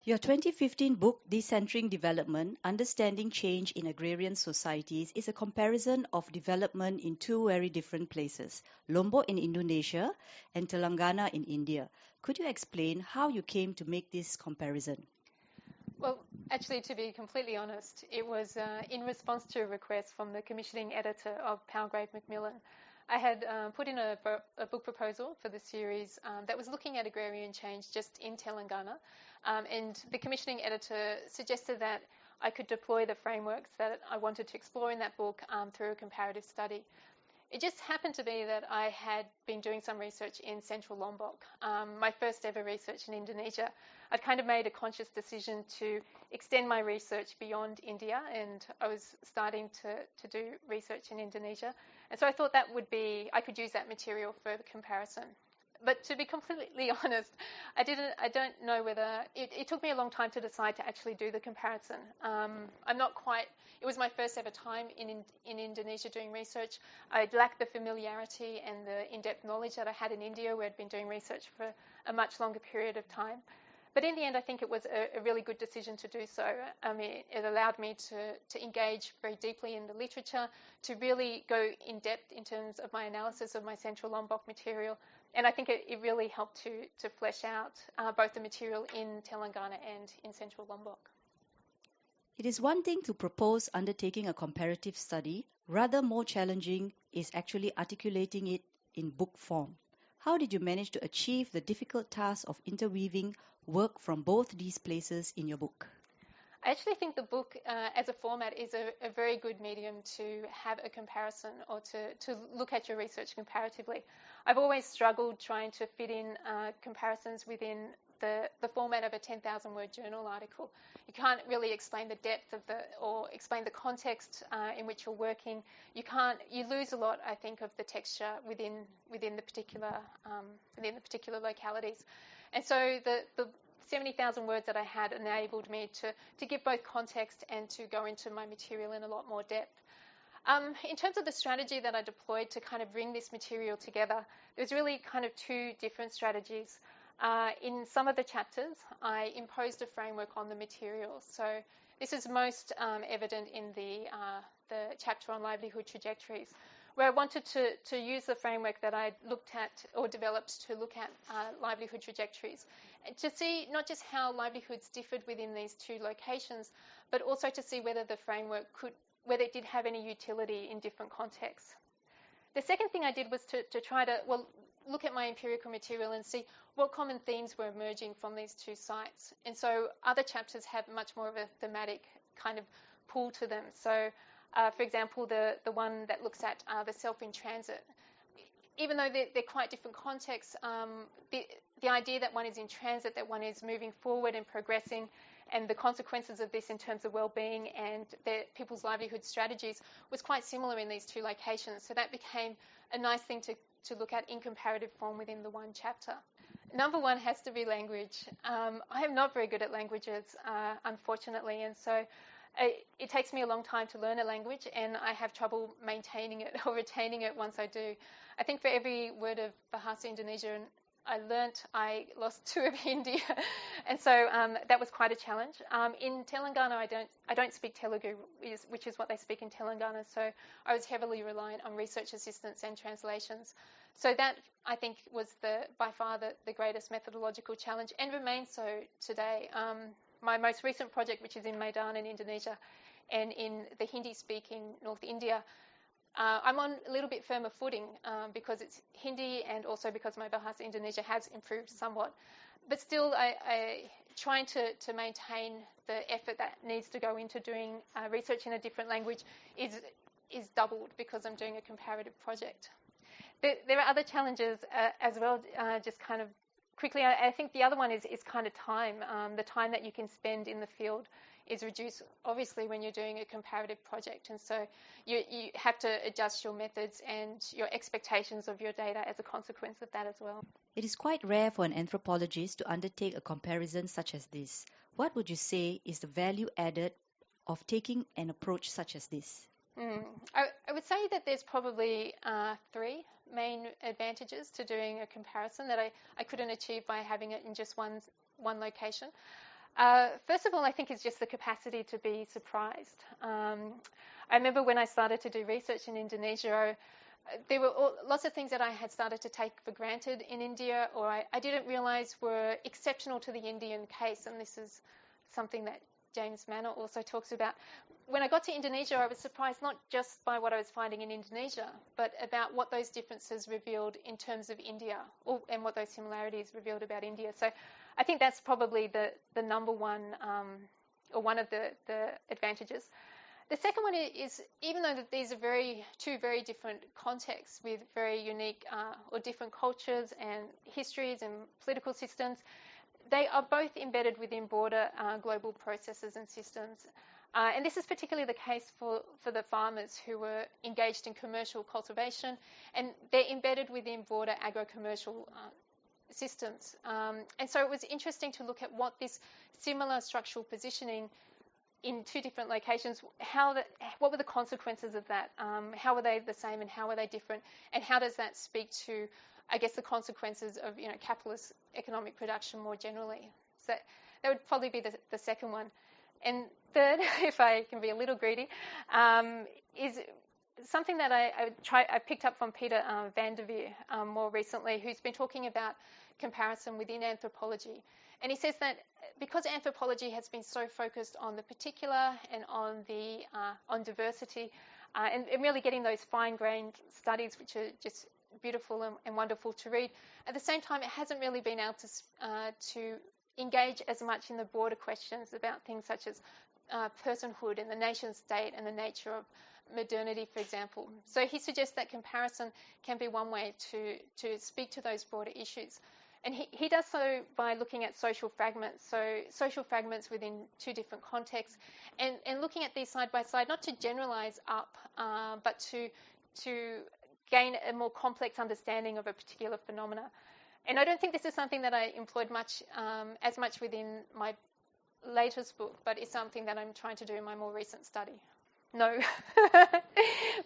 Your 2015 book, Decentering Development Understanding Change in Agrarian Societies, is a comparison of development in two very different places, Lombok in Indonesia and Telangana in India. Could you explain how you came to make this comparison? Well, actually, to be completely honest, it was in response to a request from the commissioning editor of Palgrave Macmillan. I had put in a book proposal for the series that was looking at agrarian change just in Telangana, and the commissioning editor suggested that I could deploy the frameworks that I wanted to explore in that book through a comparative study. It just happened to be that I had been doing some research in central Lombok, my first ever research in Indonesia. I'd kind of made a conscious decision to extend my research beyond India, and I was starting to do research in Indonesia. And so I thought I could use that material for comparison. But to be completely honest, I don't know whether, it took me a long time to decide to actually do the comparison. It was my first ever time in Indonesia doing research. I lacked the familiarity and the in-depth knowledge that I had in India, where I'd been doing research for a much longer period of time. But in the end, I think it was a really good decision to do so. It allowed me to engage very deeply in the literature, to really go in depth in terms of my analysis of my central Lombok material. And I think it really helped to flesh out both the material in Telangana and in central Lombok. It is one thing to propose undertaking a comparative study, rather more challenging is actually articulating it in book form. How did you manage to achieve the difficult task of interweaving work from both these places in your book? I actually think the book as a format is a very good medium to have a comparison or to look at your research comparatively. I've always struggled trying to fit in comparisons within the format of a 10,000 word journal article. You can't really explain the depth of or explain the context in which you're working. You lose a lot, I think, of the texture within the particular localities. And so the 70,000 words that I had enabled me to give both context and to go into my material in a lot more depth. In terms of the strategy that I deployed to kind of bring this material together, there's really kind of two different strategies. In some of the chapters, I imposed a framework on the material. So this is most evident in the chapter on livelihood trajectories, where I wanted to use the framework that I looked at or developed to look at livelihood trajectories, to see not just how livelihoods differed within these two locations, but also to see whether the framework whether it did have any utility in different contexts. The second thing I did was to try to, look at my empirical material and see what common themes were emerging from these two sites. And so other chapters have much more of a thematic kind of pull to them. So, for example, the one that looks at the self in transit, even though they're quite different contexts, the idea that one is in transit, that one is moving forward and progressing, and the consequences of this in terms of well-being and people's livelihood strategies was quite similar in these two locations. So that became a nice thing to look at in comparative form within the one chapter. Number one has to be language. I am not very good at languages, unfortunately, and so it takes me a long time to learn a language, and I have trouble maintaining it or retaining it once I do. I think for every word of Bahasa Indonesia I lost 2 of Hindi, and so that was quite a challenge. In Telangana, I don't speak Telugu, which is what they speak in Telangana, so I was heavily reliant on research assistance and translations. So that, I think, was by far the greatest methodological challenge, and remains so today. My most recent project, which is in Medan in Indonesia, and in the Hindi-speaking North India, I'm on a little bit firmer footing because it's Hindi and also because my Bahasa Indonesia has improved somewhat. But still, I trying to maintain the effort that needs to go into doing research in a different language is doubled because I'm doing a comparative project. There are other challenges as well, just kind of quickly. I think the other one is kind of time. The time that you can spend in the field is reduced, obviously, when you're doing a comparative project. And so you have to adjust your methods and your expectations of your data as a consequence of that as well. It is quite rare for an anthropologist to undertake a comparison such as this. What would you say is the value added of taking an approach such as this? I would say that there's probably 3 main advantages to doing a comparison that I couldn't achieve by having it in just one location. First of all, I think it's just the capacity to be surprised. I remember when I started to do research in Indonesia, there were lots of things that I had started to take for granted in India, or I didn't realize were exceptional to the Indian case, and this is something that James Manner also talks about. When I got to Indonesia, I was surprised not just by what I was finding in Indonesia, but about what those differences revealed in terms of India, and what those similarities revealed about India. So I think that's probably the number one, or one of the advantages. The second one is, even though that these are two very different contexts with very unique or different cultures and histories and political systems, they are both embedded within broader global processes and systems. And this is particularly the case for the farmers who were engaged in commercial cultivation, and they're embedded within broader agro-commercial systems. And so it was interesting to look at what this similar structural positioning in two different locations, what were the consequences of that? How were they the same and how were they different? And how does that speak to, I guess, the consequences of capitalist economic production more generally? So that would probably be the second one. And third, if I can be a little greedy, is something that I picked up from Peter van der Veer more recently, who's been talking about comparison within anthropology. And he says that because anthropology has been so focused on the particular and on diversity, and really getting those fine-grained studies, which are just beautiful and wonderful to read, at the same time, it hasn't really been able to engage as much in the broader questions about things such as personhood and the nation state and the nature of modernity, for example. So he suggests that comparison can be one way to speak to those broader issues. And he does so by looking at social fragments, so social fragments within two different contexts, and looking at these side by side, not to generalize up, but to gain a more complex understanding of a particular phenomena. And I don't think this is something that I employed as much within my latest book, but it's something that I'm trying to do in my more recent study. No,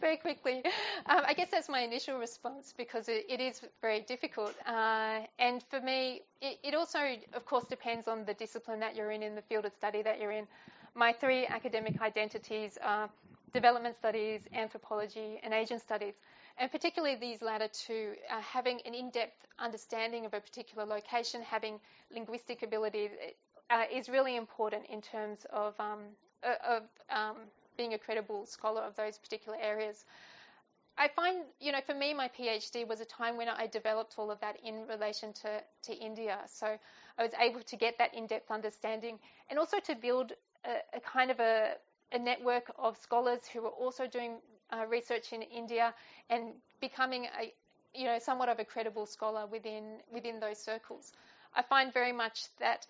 very quickly. I guess that's my initial response, because it is very difficult. And for me, it also, of course, depends on the discipline that you're in the field of study that you're in. My three academic identities are development studies, anthropology, and Asian studies. And particularly these latter two, having an in-depth understanding of a particular location, having linguistic ability is really important in terms of being a credible scholar of those particular areas. I find, for me, my PhD was a time when I developed all of that in relation to India. So I was able to get that in-depth understanding, and also to build a kind of a network of scholars who were also doing research in India, and becoming somewhat of a credible scholar within those circles. I find very much that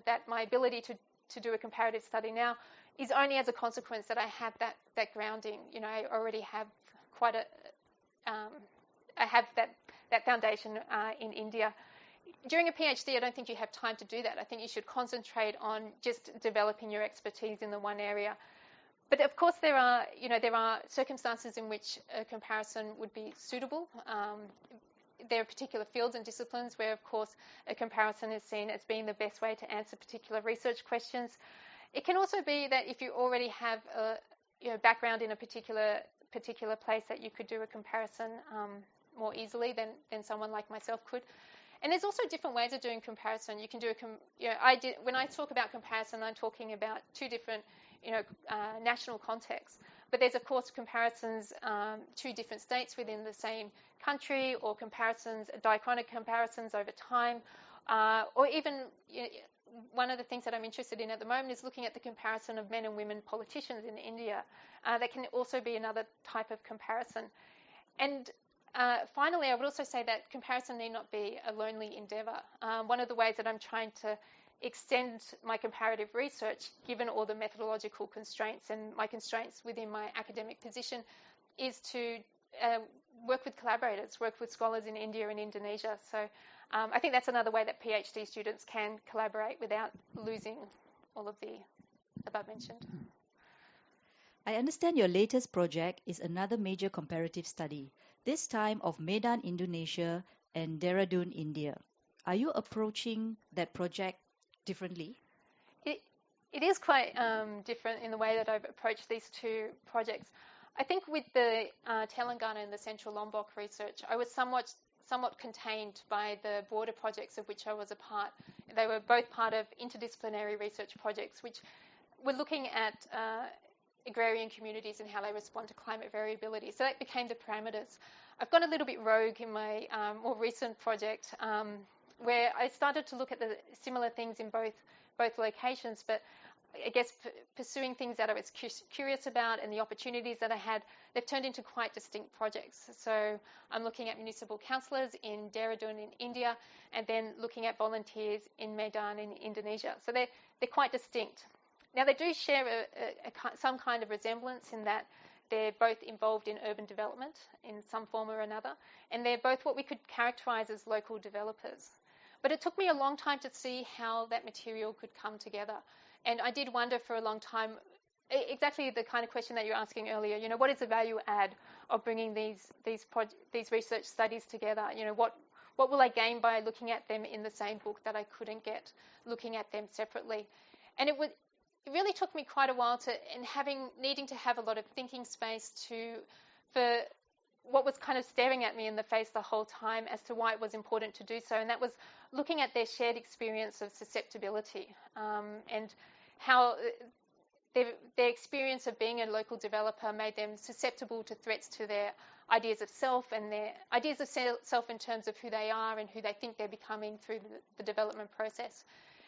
that my ability to do a comparative study now is only as a consequence that I have that grounding. I already have I have that foundation in India. During a PhD, I don't think you have time to do that. I think you should concentrate on just developing your expertise in the one area. But of course, there are circumstances in which a comparison would be suitable. There are particular fields and disciplines where, of course, a comparison is seen as being the best way to answer particular research questions. It can also be that if you already have a background in a particular place, that you could do a comparison more easily than someone like myself could. And there's also different ways of doing comparison. You can do when I talk about comparison, I'm talking about two different national contexts. But there's, of course, comparisons to different states within the same country, or diachronic comparisons over time, or even one of the things that I'm interested in at the moment is looking at the comparison of men and women politicians in India. That can also be another type of comparison. And finally, I would also say that comparison need not be a lonely endeavour. One of the ways that I'm trying to extend my comparative research, given all the methodological constraints and my constraints within my academic position, is to work with collaborators, work with scholars in India and Indonesia. So I think that's another way that PhD students can collaborate without losing all of the above mentioned. I understand your latest project is another major comparative study, this time of Medan, Indonesia and Dehradun, India. Are you approaching that project differently? It is quite different in the way that I've approached these two projects. I think with the Telangana and the Central Lombok research, I was somewhat contained by the broader projects of which I was a part. They were both part of interdisciplinary research projects, which were looking at agrarian communities and how they respond to climate variability. So that became the parameters. I've gone a little bit rogue in my more recent project, where I started to look at the similar things in both locations, but I guess pursuing things that I was curious about and the opportunities that I had, they've turned into quite distinct projects. So I'm looking at municipal councillors in Dehradun in India, and then looking at volunteers in Medan in Indonesia. So they're quite distinct. Now they do share some kind of resemblance in that they're both involved in urban development in some form or another, and they're both what we could characterise as local developers. But it took me a long time to see how that material could come together. And I did wonder for a long time, exactly the kind of question that you're asking earlier, what is the value add of bringing these research studies together? What will I gain by looking at them in the same book that I couldn't get looking at them separately? And it really took me quite a while needing to have a lot of thinking space for what was kind of staring at me in the face the whole time as to why it was important to do so, and that was looking at their shared experience of susceptibility and how their experience of being a local developer made them susceptible to threats to their ideas of self and their ideas of self in terms of who they are and who they think they're becoming through the development process.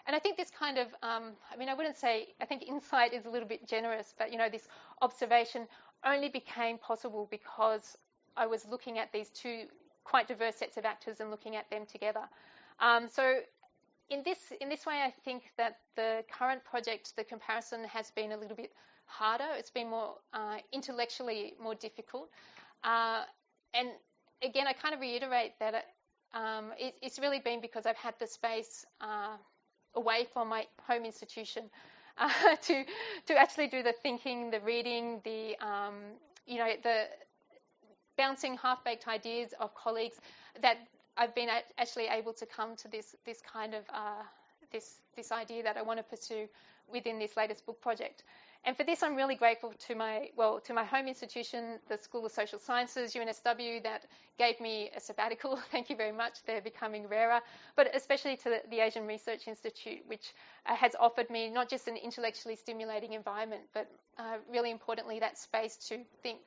And I think this kind of, I think insight is a little bit generous, but, this observation only became possible because I was looking at these two quite diverse sets of actors and looking at them together. So in this way, I think that the current project, the comparison has been a little bit harder. It's been more intellectually more difficult. And again, I kind of reiterate that it's really been because I've had the space away from my home institution to actually do the thinking, the reading, the bouncing half-baked ideas of colleagues that I've been actually able to come to this kind of this idea that I want to pursue within this latest book project. And for this, I'm really grateful to my home institution, the School of Social Sciences, UNSW, that gave me a sabbatical. Thank you very much. They're becoming rarer. But especially to the Asian Research Institute, which has offered me not just an intellectually stimulating environment, but really importantly, that space to think.